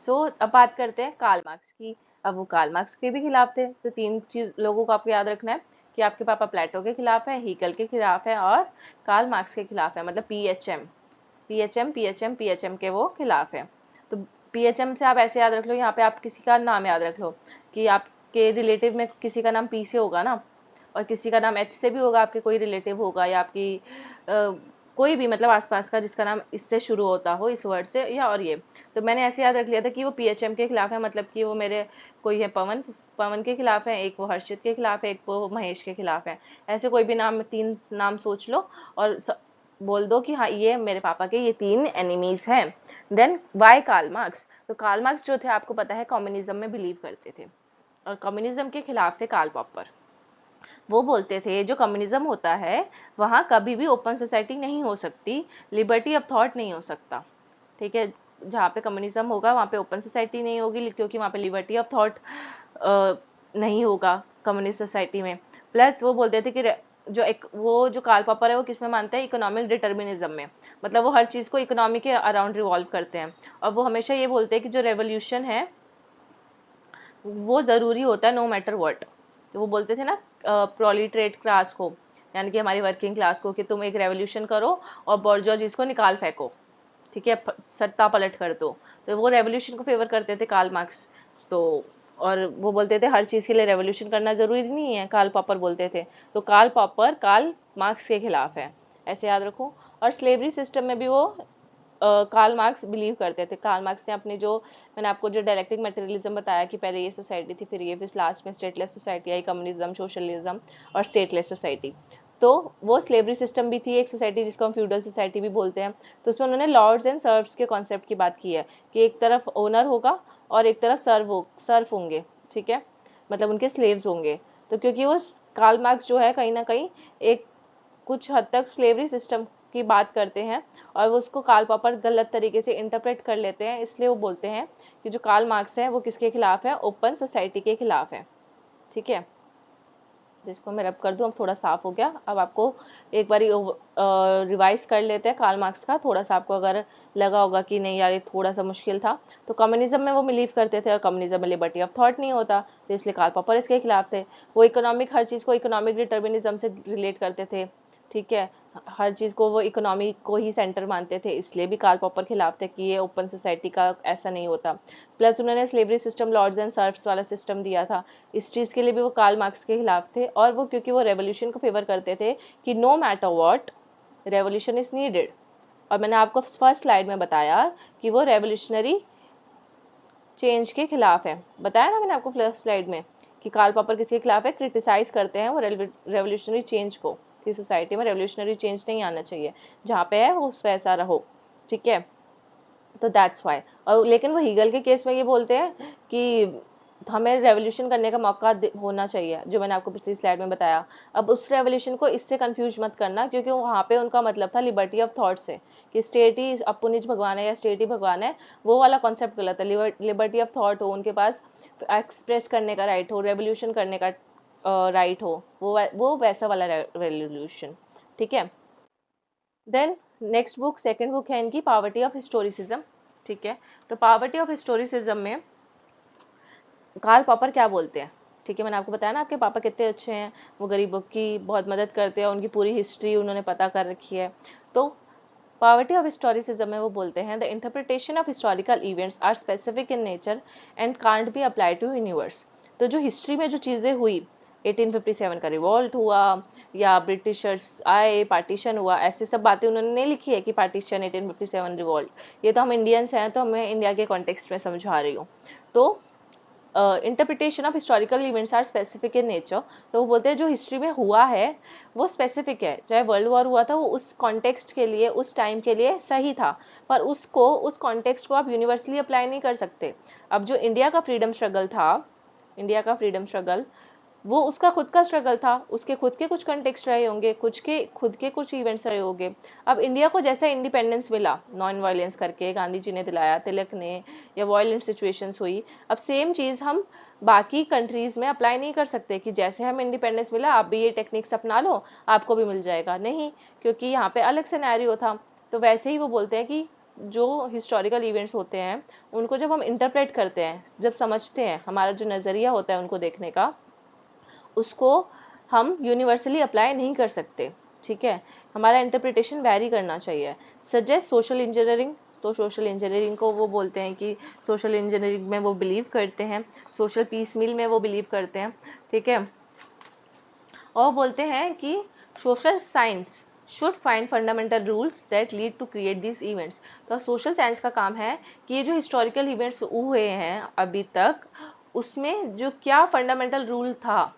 अब बात करते हैं कार्ल मार्क्स की। अब वो कार्ल मार्क्स के भी खिलाफ थे, तो 3 चीज लोगों को आपको याद रखना है कि आपके पापा प्लेटो के खिलाफ है, हीगल के खिलाफ है और कार्ल मार्क्स के खिलाफ है, मतलब पीएचएम पीएचएम पीएचएम पीएचएम के वो खिलाफ है। तो पीएचएम से आप ऐसे याद रख लो, यहाँ पे आप किसी का नाम याद रख लो कि आपके रिलेटिव में किसी का नाम पी से होगा ना, और किसी का नाम एच से भी होगा, आपके कोई रिलेटिव होगा, या आपकी कोई भी मतलब आसपास का जिसका नाम इससे शुरू होता हो, इस वर्ड से, या और ये। तो मैंने ऐसे याद रख लिया था कि वो पीएचएम के खिलाफ है, मतलब कि वो मेरे कोई है पवन पवन के खिलाफ है, एक वो हर्षित के खिलाफ है, एक वो महेश के खिलाफ है। ऐसे कोई भी नाम, 3 नाम सोच लो और बोल दो कि हाँ ये मेरे पापा के ये 3 एनिमीज हैं। देन वाई कार्ल मार्क्स, तो कार्ल मार्क्स जो थे आपको पता है कम्युनिज्म में बिलीव करते थे, और कम्युनिज्म के खिलाफ थे कार्ल पॉपर। वो बोलते थे जो कम्युनिज्म होता है वहाँ कभी भी ओपन सोसाइटी नहीं हो सकती, लिबर्टी ऑफ थॉट नहीं हो सकता। ठीक है, जहाँ पे कम्युनिज्म होगा वहाँ पे ओपन सोसाइटी नहीं होगी, क्योंकि वहाँ पे लिबर्टी ऑफ थॉट नहीं होगा कम्युनिस्ट सोसाइटी में। प्लस वो बोलते थे कि जो कार्ल पॉपर है वो किस में मानता है, इकोनॉमिक डिटर्मिनिज्म में, मतलब वो हर चीज़ को इकोनॉमी के अराउंड रिवॉल्व करते हैं। और वो हमेशा ये बोलते हैं कि जो रेवोल्यूशन है वो ज़रूरी होता है नो मैटर व्हाट। तो वो बोलते थे ना प्रोलिटरेट क्लास को यानी कि हमारी वर्किंग क्लास को, कि तुम एक रेवोल्यूशन करो और बॉर्जोइस को निकाल फेंको, ठीक है, सत्ता पलट कर दो। तो वो रेवोल्यूशन को फेवर करते थे कार्ल मार्क्स। तो और वो बोलते थे हर चीज़ के लिए रेवोल्यूशन करना ज़रूरी नहीं है, कार्ल पॉपर बोलते थे। तो कार्ल पॉपर कार्ल मार्क्स के खिलाफ है, ऐसे याद रखो। और स्लेवरी सिस्टम में भी वो कार्ल मार्क्स बिलीव करते थे। कार्ल मार्क्स ने अपने जो, मैंने आपको जो डायलेक्टिक मटेरियलिज्म बताया कि पहले ये सोसाइटी थी, फिर लास्ट में stateless society I, communism, socialism और स्टेटलेस सोसाइटी। तो वो स्लेवरी सिस्टम भी थी एक सोसाइटी, जिसको हम फ्यूडल सोसाइटी भी बोलते हैं। तो उसमें उन्होंने लॉर्ड्स एंड सर्व्स के कॉन्सेप्ट की बात की है कि एक तरफ ओनर होगा और एक तरफ सर्व होंगे, ठीक है, मतलब उनके स्लेव्स होंगे। तो क्योंकि वो कार्ल मार्क्स जो है कहीं ना कहीं एक कुछ हद तक स्लेवरी सिस्टम की बात करते हैं और वो उसको कार्ल पॉपर गलत तरीके से इंटरप्रेट कर लेते हैं, इसलिए वो बोलते हैं कि जो कार्ल मार्क्स है वो किसके खिलाफ है, ओपन सोसाइटी के खिलाफ है, ठीक है। जिसको मैं रब कर दूं, अब थोड़ा साफ हो गया। अब आपको एक बार रिवाइज कर लेते हैं कार्ल मार्क्स का, थोड़ा सा आपको अगर लगा होगा कि नहीं यार ये थोड़ा सा मुश्किल था। तो कम्युनिज्म में वो बिलीव करते थे और कम्युनिज्म में लिबर्टी ऑफ थॉट नहीं होता, तो इसलिए कार्ल पॉपर इसके खिलाफ थे। वो इकोनॉमिक, हर चीज़ को इकोनॉमिक डिटर्मिनिज्म से रिलेट करते थे, ठीक है, हर चीज़ को वो इकोनॉमी को ही सेंटर मानते थे, इसलिए भी कार्ल पॉपर खिलाफ थे कि ये ओपन सोसाइटी का ऐसा नहीं होता। प्लस उन्होंने slavery system, lords and serfs वाला सिस्टम दिया था, इस चीज़ के लिए भी वो कार्ल मार्क्स के खिलाफ थे। और वो क्योंकि वो रेवोल्यूशन को फेवर करते थे कि no matter what revolution is needed. और मैंने आपको फर्स्ट स्लाइड में बताया कि वो रेवोल्यूशनरी चेंज के खिलाफ है, बताया ना मैंने आपको फर्स्ट स्लाइड में कि कार्ल पॉपर किसके खिलाफ है, क्रिटिसाइज करते हैं वो रेवोल्यूशनरी चेंज को, कि सोसाइटी में रेवोल्यूशनरी चेंज नहीं आना चाहिए, जहाँ पे है वो वैसा रहो, ठीक है। तो दैट्स वाई। और लेकिन वो हीगल के केस में ये बोलते हैं कि हमें रेवोल्यूशन करने का मौका होना चाहिए, जो मैंने आपको पिछली स्लाइड में बताया। अब उस रेवोल्यूशन को इससे कंफ्यूज मत करना, क्योंकि वहाँ पे उनका मतलब था लिबर्टी ऑफ थॉट से, कि स्टेट ही अपुनिज भगवान है या स्टेट ही भगवान है, वो वाला कॉन्सेप्ट गलत है। लिबर्टी ऑफ थॉट हो, उनके पास एक्सप्रेस करने का राइट हो, रेवोल्यूशन करने का राइट हो, वो वैसा वाला रेवोल्यूशन, ठीक है। Then next book, second book है इनकी, पॉवर्टी ऑफ हिस्टोरिसिज्म, ठीक है। तो पॉवर्टी ऑफ हिस्टोरिसिज्म में कार्ल पॉपर क्या बोलते हैं, ठीक है, मैंने आपको बताया ना आपके पापा कितने अच्छे हैं, वो गरीबों की बहुत मदद करते हैं, उनकी पूरी हिस्ट्री उन्होंने पता कर रखी है। तो पॉवर्टी ऑफ हिस्टोरिसिज्म में वो बोलते हैं the interpretation of historical events are specific in nature and can't be applied to universe. तो जो हिस्ट्री में जो चीज़ें हुई, 1857 का रिवॉल्ट हुआ या ब्रिटिशर्स आए, पार्टीशन हुआ, ऐसे सब बातें उन्होंने नहीं लिखी है कि पार्टीशन, 1857 रिवॉल्ट, ये तो हम इंडियंस हैं तो मैं इंडिया के कॉन्टेक्स्ट में समझा रही हूँ। तो interpretation of historical events are specific in nature. तो वो बोलते हैं जो हिस्ट्री में हुआ है वो स्पेसिफिक है, चाहे वर्ल्ड वॉर हुआ था वो उस कॉन्टेक्स्ट के लिए, उस टाइम के लिए सही था, पर उसको, उस कॉन्टेक्स्ट को आप यूनिवर्सली अप्लाई नहीं कर सकते। अब जो इंडिया का फ्रीडम स्ट्रगल था, इंडिया का फ्रीडम स्ट्रगल, वो उसका खुद का स्ट्रगल था, उसके खुद के कुछ कंटेक्स्ट रहे होंगे, कुछ के खुद के कुछ इवेंट्स रहे होंगे। अब इंडिया को जैसा इंडिपेंडेंस मिला, नॉन वायलेंस करके गांधी जी ने दिलाया, तिलक ने, या वायलेंट सिचुएशंस हुई, अब सेम चीज़ हम बाकी कंट्रीज में अप्लाई नहीं कर सकते कि जैसे हम इंडिपेंडेंस मिला आप भी ये टेक्निक्स अपना लो आपको भी मिल जाएगा, नहीं, क्योंकि यहाँ पे अलग सिनेरियो था। तो वैसे ही वो बोलते हैं कि जो हिस्टोरिकल इवेंट्स होते हैं उनको जब हम इंटरप्रेट करते हैं, जब समझते हैं, हमारा जो नज़रिया होता है उनको देखने का, उसको हम यूनिवर्सली अप्लाई नहीं कर सकते, ठीक है, हमारा इंटरप्रिटेशन वैरी करना चाहिए। सजेस्ट सोशल इंजीनियरिंग, तो सोशल इंजीनियरिंग को वो बोलते हैं कि सोशल इंजीनियरिंग में वो बिलीव करते हैं, सोशल पीस मिल में वो बिलीव करते हैं, ठीक है। और बोलते हैं कि social science should find fundamental rules that lead to create this events. तो सोशल साइंस का काम है कि ये जो हिस्टोरिकल इवेंट्स हुए हैं अभी तक, उसमें जो क्या फंडामेंटल रूल था,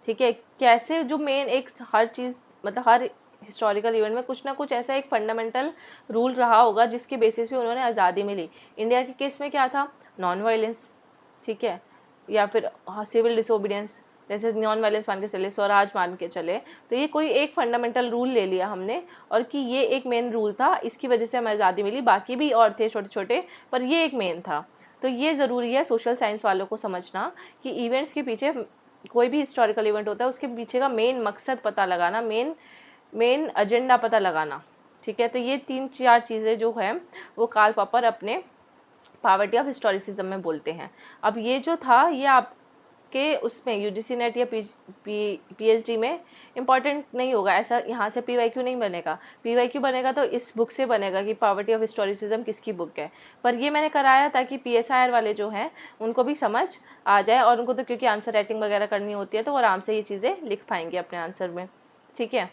ठीक है, कैसे जो मेन एक हर चीज़, मतलब हर हिस्टोरिकल इवेंट में कुछ ना कुछ ऐसा एक फंडामेंटल रूल रहा होगा जिसके बेसिस पे उन्होंने आज़ादी मिली। इंडिया के केस में क्या था, नॉन वायलेंस, ठीक है, या फिर सिविल डिसोबीडियंस, जैसे नॉन वायलेंस मान के चले, स्वराज मान के चले, तो ये कोई एक फंडामेंटल रूल ले लिया हमने और कि ये एक मेन रूल था, इसकी वजह से हमें आज़ादी मिली, बाकी भी और थे छोटे छोटे पर ये एक मेन था। तो ये ज़रूरी है सोशल साइंस वालों को समझना कि इवेंट्स के पीछे, कोई भी हिस्टोरिकल इवेंट होता है उसके पीछे का मेन मकसद पता लगाना, मेन एजेंडा पता लगाना, ठीक है। तो ये 3-4 चीज़ें जो है वो कार्ल पॉपर अपने पॉवर्टी ऑफ हिस्टोरिसिज्म में बोलते हैं। अब ये जो था ये आप आपके उसमें यूजीसी नेट या पीएचडी में इंपॉर्टेंट नहीं होगा, ऐसा यहाँ से पीवाईक्यू नहीं बनेगा। पीवाईक्यू बनेगा तो इस बुक से बनेगा कि पॉवर्टी ऑफ हिस्टोरिसिज्म किसकी बुक है। पर ये मैंने कराया ताकि पीएसआईआर वाले जो हैं उनको भी समझ आ जाए, और उनको तो क्योंकि आंसर राइटिंग वगैरह करनी होती है तो वो आराम से ये चीज़ें लिख पाएंगे अपने आंसर में, ठीक है,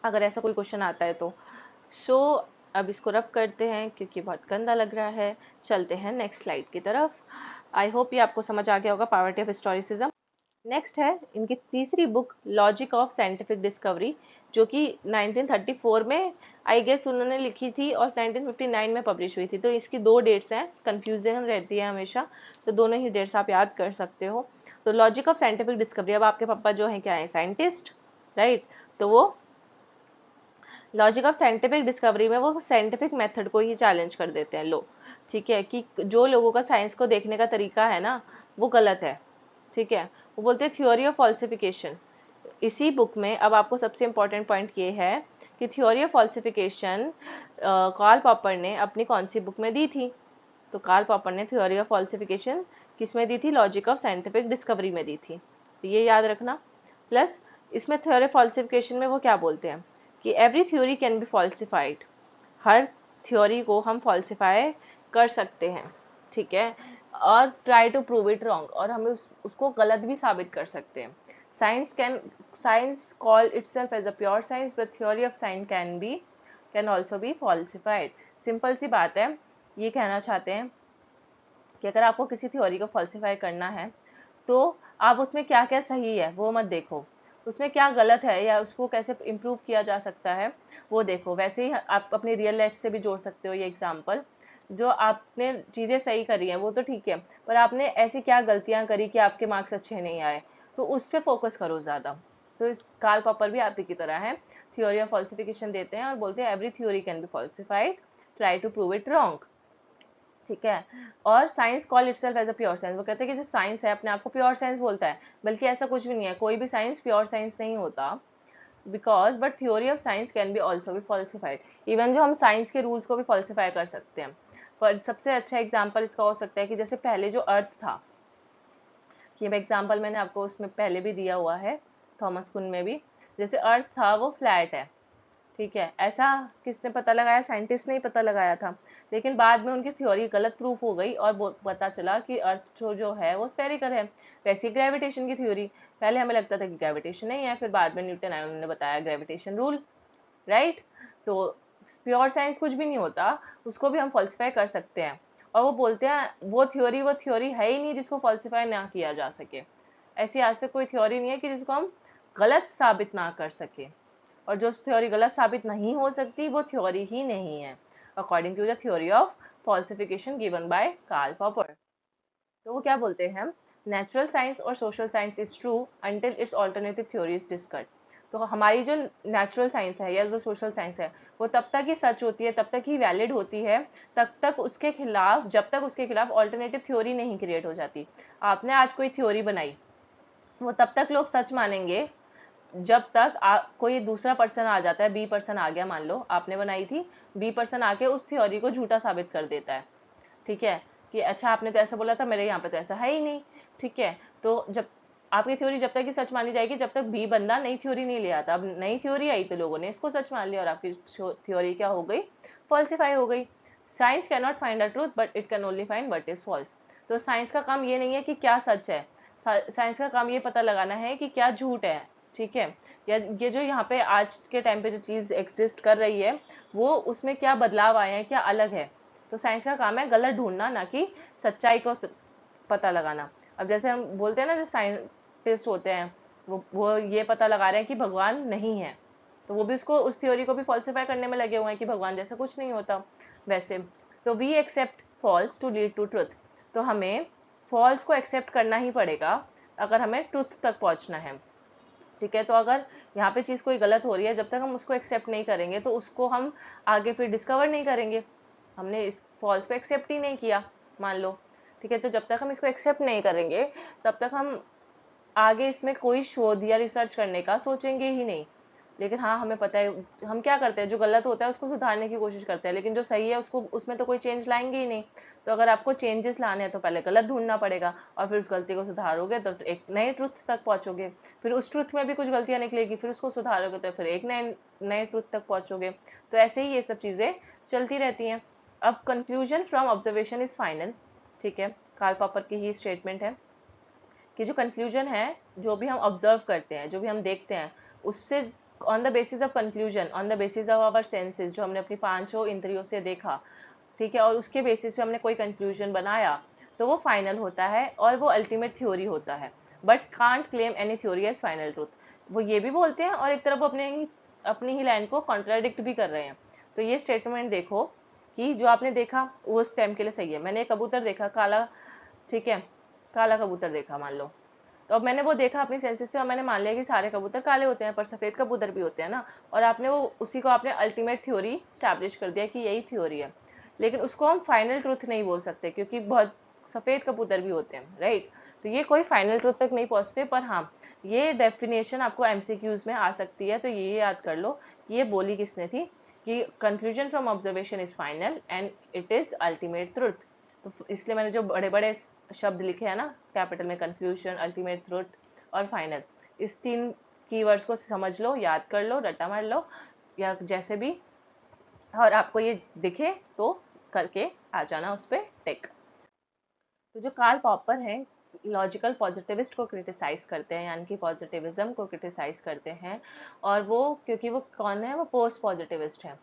अगर ऐसा कोई क्वेश्चन आता है तो। सो अब इसको रब करते हैं क्योंकि बहुत गंदा लग रहा है। चलते हैं नेक्स्ट स्लाइड की तरफ। आई होप ये आपको समझ आ गया होगा पॉवर्टी ऑफ हिस्टोरिसिज्म। नेक्स्ट है इनकी तीसरी book logic of scientific discovery, जो कि 1934 में आई गेस उन्होंने लिखी थी और 1959 में पब्लिश हुई थी। तो इसकी दो डेट्स हैं, कंफ्यूजन रहती है हमेशा, तो दोनों ही डेट्स आप याद कर सकते हो। तो लॉजिक ऑफ साइंटिफिक डिस्कवरी, अब आपके पापा जो है क्या है, साइंटिस्ट, राइट, तो वो लॉजिक ऑफ साइंटिफिक डिस्कवरी में वो साइंटिफिक मेथड को ही चैलेंज कर देते हैं। लो, ठीक है, कि जो लोगों का साइंस को देखने का तरीका है ना वो गलत है, ठीक है, वो बोलते हैं थ्योरी ऑफ फॉल्सिफिकेशन। इसी बुक में अब आपको सबसे इंपॉर्टेंट पॉइंट ये है कि theory of falsification Karl Popper ने अपनी कौन सी बुक में दी थी। तो कार्ल पॉपर ने थ्योरी ऑफ फॉल्सिफिकेशन किस में दी थी, लॉजिक ऑफ साइंटिफिक डिस्कवरी में दी थी, तो ये याद रखना। प्लस इसमें थ्योरी ऑफ फॉल्सिफिकेशन में वो क्या बोलते हैं कि every theory can be falsified, हर थ्योरी को हम फॉल्सिफाई कर सकते हैं, ठीक है, और try to prove it wrong, और हमें उसको गलत भी साबित कर सकते हैं। Science call itself as a pure science but theory of science can also be falsified. Simple सी बात है, ये कहना चाहते हैं कि अगर आपको किसी थ्योरी को फॉल्सिफाई करना है तो आप उसमें क्या क्या सही है वो मत देखो, उसमें क्या गलत है या उसको कैसे इम्प्रूव किया जा सकता है वो देखो। वैसे ही आप अपनी रियल लाइफ से भी जोड़ सकते हो ये एग्जाम्पल, जो आपने चीज़ें सही करी हैं वो तो ठीक है, पर आपने ऐसी क्या गलतियां करी कि आपके मार्क्स अच्छे नहीं आए, तो उस पर फोकस करो ज़्यादा। तो इस कार्ल पॉपर भी आप ही की तरह है, थ्योरी ऑफ फॉल्सिफिकेशन देते हैं और बोलते हैं every theory can be falsified, try to prove it wrong, ठीक है। और science call itself as a pure science, वो कहते हैं कि जो साइंस है अपने आप को प्योर साइंस बोलता है, बल्कि ऐसा कुछ भी नहीं है, कोई भी साइंस प्योर साइंस नहीं होता, because but theory of science can be also be falsified. Even जो हम साइंस के रूल्स को भी फॉल्सिफाई कर सकते हैं। पर सबसे अच्छा एग्जाम्पल इसका हो सकता है कि जैसे पहले जो अर्थ था, ये एग्जाम्पल मैंने आपको उसमें पहले भी दिया हुआ है, थॉमस कुन में भी, जैसे अर्थ था वो फ्लैट है, ठीक है, ऐसा किसने पता लगाया, साइंटिस्ट ने ही पता लगाया था, लेकिन बाद में उनकी थ्योरी गलत प्रूफ हो गई और पता चला कि अर्थ जो है वो स्फेरिकल है। वैसे ग्रेविटेशन की थ्योरी, पहले हमें लगता था कि ग्रेविटेशन नहीं है, फिर बाद में न्यूटन आए, उन्होंने बताया ग्रेविटेशन रूल, राइट। तो प्योर साइंस कुछ भी नहीं होता, उसको भी हम फॉल्सिफाई कर सकते हैं। और वो बोलते हैं वो थ्योरी है ही नहीं जिसको फॉल्सिफाई ना किया जा सके। ऐसी आज तक कोई थ्योरी नहीं है कि जिसको हम गलत साबित ना कर सके, और जो थ्योरी गलत साबित नहीं हो सकती वो थ्योरी ही नहीं है, according to the theory of falsification given by Karl Popper. तो वो क्या बोलते हैं, नेचुरल साइंस और social science is true until its alternative theory is discussed. तो हमारी जो नेचुरल साइंस है या जो सोशल साइंस है वो तब तक ही सच होती है, तब तक ही वैलिड होती है, जब तक उसके खिलाफ ऑल्टरनेटिव थ्योरी नहीं क्रिएट हो जाती। आपने आज कोई थ्योरी बनाई, वो तब तक लोग सच मानेंगे जब तक कोई दूसरा पर्सन आ जाता है, बी पर्सन आ गया, मान लो आपने बनाई थी, बी पर्सन आके उस थ्योरी को झूठा साबित कर देता है, ठीक है, कि अच्छा आपने तो ऐसा बोला था, मेरे यहाँ पे तो ऐसा है ही नहीं, ठीक है। तो जब आपकी थ्योरी जब तक ही सच मानी जाएगी जब तक बी बंदा नई थ्योरी नहीं ले आता। अब नई थ्योरी आई तो लोगों ने इसको सच मान लिया और आपकी थ्योरी क्या हो गई, फॉल्सिफाई हो गई। Science can not find a truth but it can only find what is false. तो साइंस का काम ये नहीं है कि क्या सच है, साइंस का काम ये पता लगाना है कि क्या झूठ है, ठीक है, या ये जो यहाँ पे आज के टाइम पे जो चीज़ एग्जिस्ट कर रही है वो उसमें क्या बदलाव आए हैं, क्या अलग है। तो साइंस का काम है गलत ढूंढना, ना कि सच्चाई को पता लगाना। अब जैसे हम बोलते हैं ना, जो साइंटिस्ट होते हैं वो ये पता लगा रहे हैं कि भगवान नहीं है, तो वो भी उसको उस थ्योरी को भी फॉल्सिफाई करने में लगे हुए हैं कि भगवान जैसा कुछ नहीं होता वैसे। तो we accept false to lead to truth. तो हमें फॉल्स को एक्सेप्ट करना ही पड़ेगा अगर हमें ट्रुथ तक पहुंचना है, ठीक है। तो अगर यहाँ पे चीज़ कोई गलत हो रही है, जब तक हम उसको एक्सेप्ट नहीं करेंगे तो उसको हम आगे फिर डिस्कवर नहीं करेंगे। हमने इस फॉल्स को एक्सेप्ट ही नहीं किया, मान लो, ठीक है। तो जब तक हम इसको एक्सेप्ट नहीं करेंगे तब तक हम आगे इसमें कोई शोध या रिसर्च करने का सोचेंगे ही नहीं। लेकिन हाँ हमें पता है, हम क्या करते हैं, जो गलत होता है उसको सुधारने की कोशिश करते हैं, लेकिन जो सही है उसको, उसमें तो कोई चेंज लाएंगे ही नहीं। तो अगर आपको चेंजेस लाने हैं तो पहले गलत ढूंढना पड़ेगा, और फिर उस गलती को सुधारोगे तो एक नए ट्रुथ तक पहुंचोगे। फिर उस ट्रुथ में भी कुछ गलतियां निकलेगी, फिर उसको सुधारोगे तो फिर एक नए नए ट्रुथ तक पहुंचोगे। तो ऐसे ही ये सब चीज़ें चलती रहती हैं। अब conclusion from observation is final. ठीक है, कार्ल पॉपर की ही स्टेटमेंट है कि जो कंक्लूजन है, जो भी हम ऑब्जर्व करते हैं, जो भी हम देखते हैं, उससे on the basis of conclusion, on the basis of our senses, जो हमने अपनी पांचों इंद्रियों से देखा, ठीक है, और उसके बेसिस पे हमने कोई कंक्लूजन बनाया, तो वो फाइनल होता है और वो अल्टीमेट थ्योरी होता है। But can't claim any theory as final truth. वो ये भी बोलते हैं और एक तरफ वो अपनी ही लाइन को कॉन्ट्राडिक्ट भी कर रहे हैं। तो ये स्टेटमेंट देखो कि जो आपने देखा वो उस टाइम के लिए सही है। मैंने एक कबूतर देखा काला, ठीक है, काला कबूतर देखा मान लो, तो अब मैंने वो देखा अपनी सेंसेस से और मैंने मान लिया कि सारे कबूतर काले होते हैं, पर सफेद कबूतर भी होते हैं ना, और आपने वो उसी को आपने अल्टीमेट थ्योरी स्टैब्लिश कर दिया कि यही थ्योरी है। लेकिन उसको हम फाइनल ट्रूथ नहीं बोल सकते, क्योंकि बहुत सफेद कबूतर भी होते हैं, राइट। तो ये कोई फाइनल ट्रूथ तक नहीं पहुंचते, पर हाँ ये डेफिनेशन आपको एमसीक्यूज में आ सकती है, तो ये याद कर लो कि ये बोली किसने थी, कि conclusion from observation is final and it is ultimate truth. तो इसलिए मैंने जो बड़े बड़े शब्द लिखे हैं ना कैपिटल में, कंक्लूजन, अल्टीमेट ट्रूथ और फाइनल, इस तीन कीवर्ड्स को समझ लो, याद कर लो, रट्टा मार लो या जैसे भी, और आपको ये दिखे तो करके आ जाना उस पर टिक। तो जो कार्ल पॉपर हैं, लॉजिकल पॉजिटिविस्ट को क्रिटिसाइज करते हैं, यानी कि पॉजिटिविज्म को क्रिटिसाइज करते हैं। और वो क्योंकि वो कौन है, वो पोस्ट पॉजिटिविस्ट है।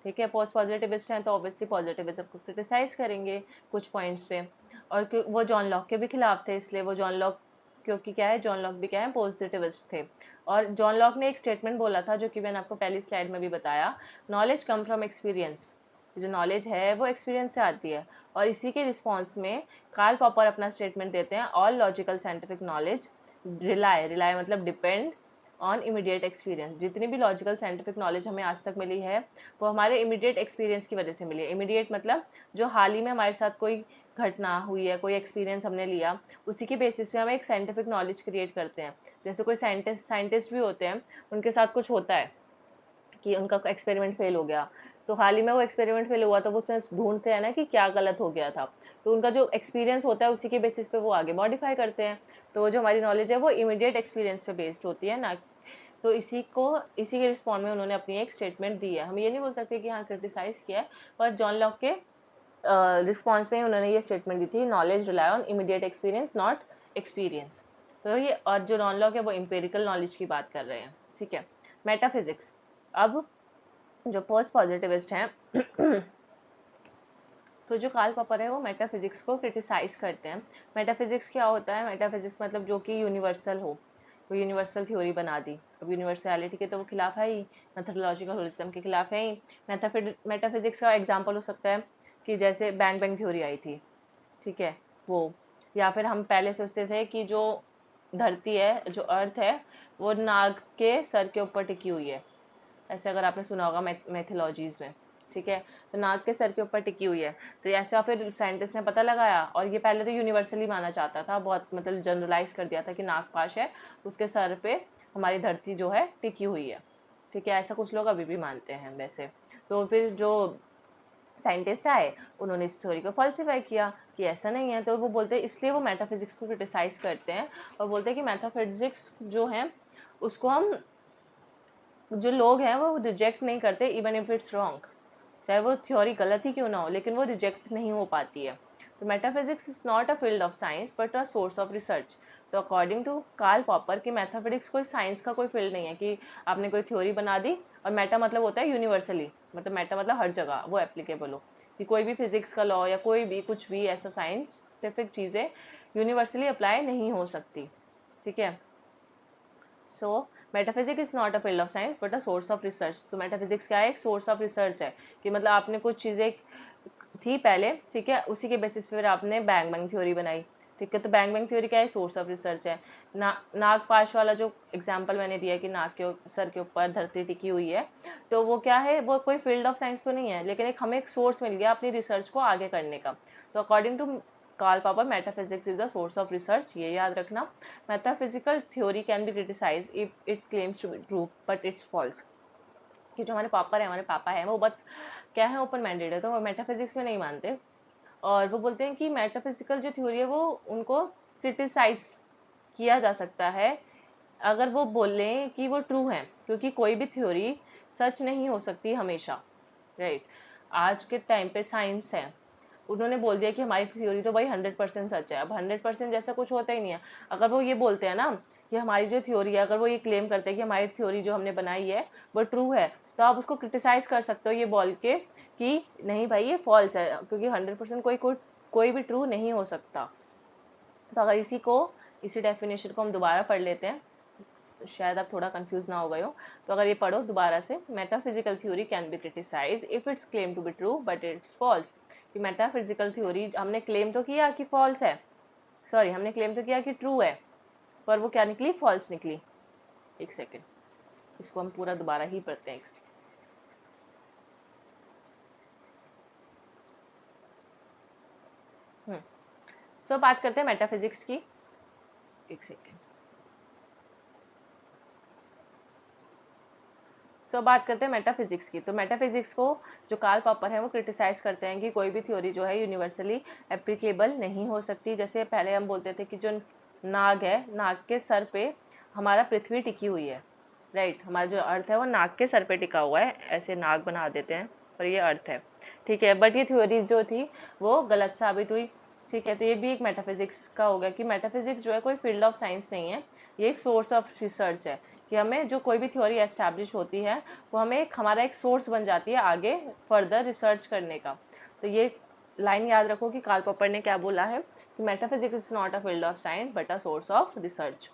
ठीक है, पोस्ट पॉजिटिविस्ट हैं तो ऑब्वियसली पॉजिटिविज्म को क्रिटिसाइज करेंगे कुछ पॉइंट्स पे। और वो जॉन लॉक के भी खिलाफ थे, इसलिए वो जॉन लॉक, क्योंकि क्या है, जॉन लॉक भी क्या है, पॉजिटिविस्ट थे। और जॉन लॉक ने एक स्टेटमेंट बोला था, जो कि मैंने आपको पहली स्लाइड में भी बताया, नॉलेज कम फ्रॉम एक्सपीरियंस। जो नॉलेज है वो एक्सपीरियंस से आती है। और इसी के रिस्पॉन्स में कार्ल पॉपर अपना स्टेटमेंट देते हैं, all logical scientific knowledge rely मतलब डिपेंड ऑन इमीडिएट एक्सपीरियंस। जितनी भी लॉजिकल साइंटिफिक नॉलेज हमें आज तक मिली है वो हमारे इमीडिएट एक्सपीरियंस की वजह से मिली है। इमीडिएट मतलब जो हाल ही में हमारे साथ कोई घटना हुई है, कोई एक्सपीरियंस हमने लिया, उसी के बेसिस पे हम एक साइंटिफिक नॉलेज क्रिएट करते हैं। जैसे कोई साइंटिस्ट भी होते हैं, उनके साथ कुछ होता है कि उनका एक्सपेरिमेंट फेल हो गया, तो हाल ही में वो एक्सपेरिमेंट फेल हुआ, तो वो उसमें ढूंढते हैं ना कि क्या गलत हो गया था। तो उनका जो एक्सपीरियंस होता है उसी के बेसिस पे वो आगे मॉडिफाई करते हैं। तो जो हमारी नॉलेज है वो इमीडिएट एक्सपीरियंस पे बेस्ड होती है ना। तो इसी के रिस्पॉन्ड में उन्होंने अपनी एक स्टेटमेंट दी है। हम ये नहीं बोल सकते कि हाँ क्रिटिसाइज किया है, पर जॉन लॉक के रिस्पॉन्स में उन्होंने ये स्टेटमेंट दी थी, knowledge rely on immediate experience not experience. तो ये, और जो जॉन लॉक है वो एम्पिरिकल नॉलेज की बात कर रहे हैं। ठीक है, मेटाफिजिक्स। अब जो पोस्ट पॉजिटिविस्ट हैं तो जो कार्ल पॉपर है वो मेटाफिजिक्स को क्रिटिसाइज करते हैं। मेटाफिजिक्स क्या होता है, मेटाफिजिक्स मतलब जो कि यूनिवर्सल हो, वो यूनिवर्सल थ्योरी बना दी। अब यूनिवर्सलिटी के तो वो खिलाफ है ही, मेथोडोलॉजिकल होलिज्म के खिलाफ है ही। मेटाफिजिक्स का एग्जांपल हो सकता है कि जैसे बैंग बैंग थ्योरी आई थी, ठीक है वो, या फिर हम पहले सोचते थे कि जो धरती है, जो अर्थ है, वो नाग के सर के ऊपर टिकी हुई है। ऐसे अगर आपने सुना होगा मैथोलॉजीज में, ठीक है, तो नाग के सर के ऊपर टिकी हुई है। तो ऐसा फिर साइंटिस्ट ने पता लगाया, और ये पहले तो यूनिवर्सली माना जाता था, बहुत मतलब जनरलाइज कर दिया था कि नाग पाश है, उसके सर पे हमारी धरती जो है टिकी हुई है। ठीक है, ऐसा कुछ लोग अभी भी मानते हैं वैसे। तो फिर जो साइंटिस्ट आए, उन्होंने इस थ्योरी को फॉल्सिफाई किया कि ऐसा नहीं है। तो वो बोलते हैं, इसलिए वो मेटाफिजिक्स को क्रिटिसाइज करते हैं और बोलते हैं कि मेटाफिजिक्स जो है उसको हम, जो लोग हैं वो रिजेक्ट नहीं करते, इवन इफ इट्स रॉन्ग, चाहे वो थ्योरी गलत ही क्यों ना हो, लेकिन वो रिजेक्ट नहीं हो पाती है। तो metaphysics is not a field of science but a source of research. तो अकॉर्डिंग टू कार्ल पॉपर की मैथमेटिक्स कोई साइंस का कोई फील्ड नहीं है कि आपने कोई थ्योरी बना दी, और मेटा मतलब होता है यूनिवर्सली, मतलब मेटा मतलब हर जगह वो एप्लीकेबल हो, कि कोई भी फिजिक्स का लॉ या कोई भी कुछ भी ऐसा साइंटिफिक चीज़ें यूनिवर्सली अप्लाई नहीं हो सकती। ठीक है, so metaphysics is not a field of science but a source of research. तो मेटाफिजिक्स क्या है, एक सोर्स ऑफ रिसर्च है, कि मतलब आपने कुछ चीज़ें थी पहले, ठीक है, उसी के बेसिस पे फिर आपने बैंग बैंग थ्योरी बनाई। ठीक है, तो बैंग बैंग थ्योरी क्या है, सोर्स ऑफ रिसर्च है। नाग पाश वाला जो एग्जांपल मैंने दिया कि नाग के सर के ऊपर धरती टिकी हुई है, तो वो क्या है, वो कोई फील्ड ऑफ साइंस तो नहीं है, लेकिन एक हमें एक सोर्स मिल गया अपनी रिसर्च को आगे करने का। तो according to Karl Popper metaphysics is a source of research, ये याद रखना। Metaphysical theory can be criticise if it claims to be true but it's false. कि जो हमारे पापा है वो बहुत क्या है, ओपन माइंडेड है, तो वो मेटाफिजिक्स में नहीं मानते, और वो बोलते हैं कि मेटाफिजिकल जो थ्योरी है वो उनको क्रिटिसाइज किया जा सकता है अगर वो बोलें कि वो ट्रू है, क्योंकि कोई भी थ्योरी सच नहीं हो सकती हमेशा, राइट। आज के टाइम पे साइंस है, उन्होंने बोल दिया कि हमारी थ्योरी तो भाई 100% सच है। अब 100% जैसा कुछ होता ही नहीं है। अगर वो ये बोलते हैं ना कि हमारी जो थ्योरी है, अगर वो ये क्लेम करते हैं कि हमारी थ्योरी जो हमने बनाई है वो ट्रू है, तो आप उसको क्रिटिसाइज कर सकते हो ये बोल के कि नहीं भाई ये फॉल्स है, क्योंकि 100% कोई भी ट्रू नहीं हो सकता। तो अगर इसी डेफिनेशन को हम दोबारा पढ़ लेते हैं, तो शायद आप थोड़ा कंफ्यूज ना हो गए हो। तो अगर ये पढ़ो दोबारा से, metaphysical theory can be criticise if its claim to be true but it's false. कि मेटाफिजिकल थ्योरी हमने क्लेम तो किया कि फॉल्स है, सॉरी हमने क्लेम तो किया कि ट्रू है, पर वो क्या निकली, फॉल्स निकली। एक सेकेंड, इसको हम पूरा दोबारा ही पढ़ते हैं। सो बात करते हैं मेटाफिजिक्स की। एक सेकेंड। बात करते हैं मेटाफिजिक्स की। तो मेटाफिजिक्स को जो कार्ल पॉपर है वो क्रिटिसाइज करते हैं कि कोई भी थ्योरी जो है यूनिवर्सली एप्लीकेबल नहीं हो सकती। जैसे पहले हम बोलते थे कि जो नाग है, नाग के सर पे हमारा पृथ्वी टिकी हुई है, राइट। हमारा जो अर्थ है वो नाग के सर पे टिका हुआ है, ऐसे नाग बना देते हैं और ये अर्थ है, ठीक है। बट ये थ्योरी जो थी वो गलत साबित हुई, ठीक है। तो ये भी एक मेटाफिजिक्स का हो गया कि मेटाफिजिक्स जो है कोई फील्ड ऑफ साइंस नहीं है, ये एक सोर्स ऑफ रिसर्च है। कि हमें जो कोई भी थ्योरी एस्टैब्लिश होती है वो हमें हमारा एक सोर्स बन जाती है आगे फर्दर रिसर्च करने का। तो ये लाइन याद रखो कि कार्ल पॉपर ने क्या बोला है कि metaphysics is not a field of science but a source of research.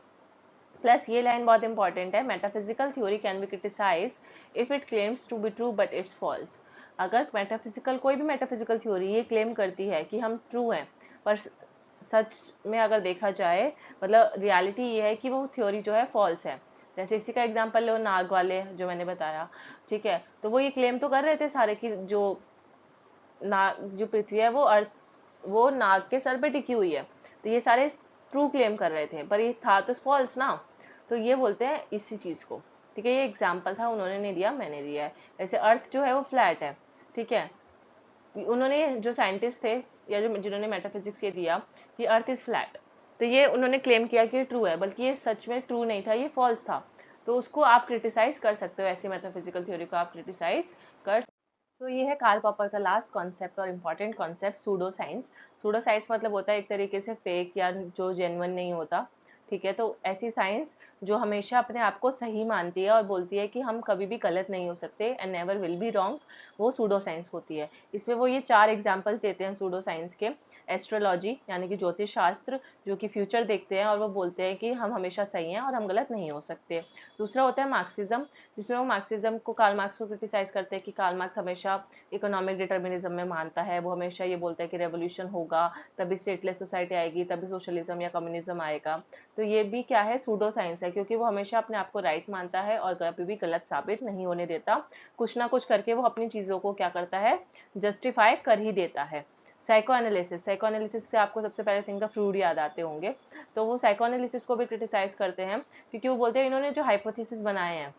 Plus ये लाइन बहुत इंपॉर्टेंट है, metaphysical theory can be criticise if it claims to be true but it's false. अगर कोई भी मेटाफिजिकल थ्योरी ये claim करती है कि हम ट्रू हैं, पर सच में अगर देखा जाए, मतलब रियलिटी ये है कि वो थ्योरी जो है फॉल्स है। जैसे इसी का एग्जांपल लो, नाग वाले जो मैंने बताया, ठीक है। तो वो ये क्लेम तो कर रहे थे सारे कि जो पृथ्वी है वो नाग के सर पे टिकी हुई है, तो ये सारे ट्रू क्लेम कर रहे थे, पर ये था तो फॉल्स ना। तो ये बोलते हैं इसी चीज को, ठीक है। ये एग्जाम्पल था, उन्होंने नहीं दिया, मैंने दिया है। जैसे अर्थ जो है वो फ्लैट है, ठीक है। उन्होंने जो साइंटिस्ट थे या जिन्होंने मेटाफिजिक्स ये दिया कि अर्थ इज फ्लैट, तो ये उन्होंने क्लेम किया कि ट्रू है, बल्कि ये सच में ट्रू नहीं था, ये फॉल्स था। तो उसको आप क्रिटिसाइज कर सकते हो, ऐसी मेटाफिजिकल थ्योरी को आप क्रिटिसाइज कर। तो ये है कार्ल पॉपर का लास्ट कॉन्सेप्ट और important concept, pseudo science. Pseudo science मतलब होता है एक तरीके से फेक या जो जेन्युइन नहीं होता, ठीक है। तो ऐसी साइंस जो हमेशा अपने आप को सही मानती है और बोलती है कि हम कभी भी गलत नहीं हो सकते and never will be wrong, वो सूडो साइंस होती है। इसमें वो ये 4 एग्जाम्पल्स देते हैं सूडो साइंस के। एस्ट्रोलॉजी यानी कि ज्योतिष शास्त्र, जो कि फ्यूचर देखते हैं और वो बोलते हैं कि हम हमेशा सही हैं और हम गलत नहीं हो सकते। दूसरा होता है मार्क्सिज्म, जिसमें वो मार्क्सिज्म को, कार्ल मार्क्स को क्रिटिसाइज करते हैं कि कार्ल मार्क्स हमेशा इकोनॉमिक डिटर्मिनिज्म में मानता है। वो हमेशा ये बोलता है कि रेवोल्यूशन होगा तभी स्टेटलेस सोसाइटी आएगी, तभी सोशलिज्म या कम्युनिज्म आएगा। तो ये भी क्या है, सूडो साइंस है, क्योंकि वो हमेशा अपने आप को राइट मानता है और कभी भी गलत साबित नहीं होने देता। कुछ ना कुछ करके वो अपनी चीजों को क्या करता है, जस्टिफाई कर ही देता है। साइको एनालिसिस से आपको सबसे पहले थिंक फ्रूड याद आते होंगे। तो वो साइको एनालिसिस को भी क्रिटिसाइज करते हैं, क्योंकि वो बोलते हैं इन्होंने जो हाइपोथेसिस बनाए हैं,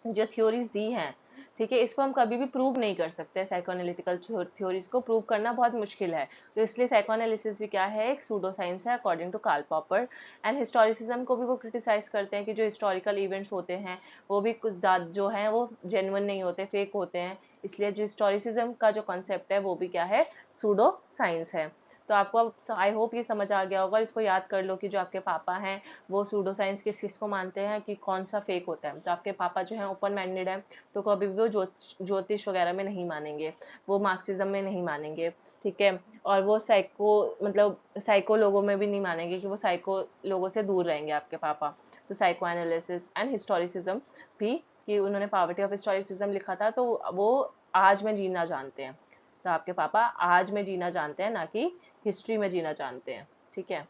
जो थ्योरीज दी हैं, ठीक है, इसको हम कभी भी प्रूव नहीं कर सकते। साइकोएनालिटिकल थ्योरीज को प्रूव करना बहुत मुश्किल है। तो इसलिए साइकोएनालिसिस भी क्या है, एक सूडो साइंस है according to Karl Popper. And historicism को भी वो क्रिटिसाइज करते हैं कि जो हिस्टोरिकल इवेंट्स होते हैं वो भी कुछ जो हैं वो जेन्युइन नहीं होते, फेक होते हैं। इसलिए जो हिस्टोरिसिज्म का जो कॉन्सेप्ट है वो भी क्या है, सूडो साइंस है। तो आपको आई होप ये समझ आ गया होगा। इसको याद कर लो कि जो आपके पापा हैं वो सूडो साइंस किस को मानते हैं कि कौन सा फेक होता है। तो आपके पापा जो है ओपन माइंडेड है, तो कभी भी वो ज्योतिष वगैरह में नहीं मानेंगे, वो मार्क्सिज्म में नहीं मानेंगे, ठीक है। और वो साइको लोगों में भी नहीं मानेंगे, कि वो साइको लोगों से दूर रहेंगे आपके पापा। तो साइको एनालिसिस एंड हिस्टोरिसिज्म भी, कि उन्होंने पॉवर्टी ऑफ हिस्टोरिसिज्म लिखा था, तो वो आज में जीना जानते हैं। तो आपके पापा आज में जीना जानते हैं, ना कि हिस्ट्री में जीना जानते हैं, ठीक है।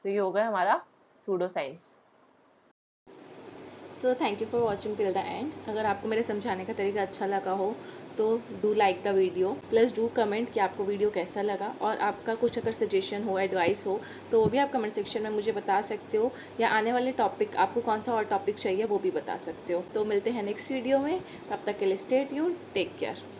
तो ये हो गया हमारा pseudo science. So thank you for watching till the end. अगर आपको मेरे समझाने का तरीका अच्छा लगा हो तो do like the video, plus do comment कि आपको वीडियो कैसा लगा, और आपका कुछ अगर सजेशन हो, एडवाइस हो, तो वो भी आप कमेंट सेक्शन में मुझे बता सकते हो, या आने वाले टॉपिक आपको कौन सा और टॉपिक चाहिए वो भी बता सकते हो। तो मिलते हैं नेक्स्ट वीडियो में, तब तक के लिए स्टे ट्यून्ड, टेक केयर।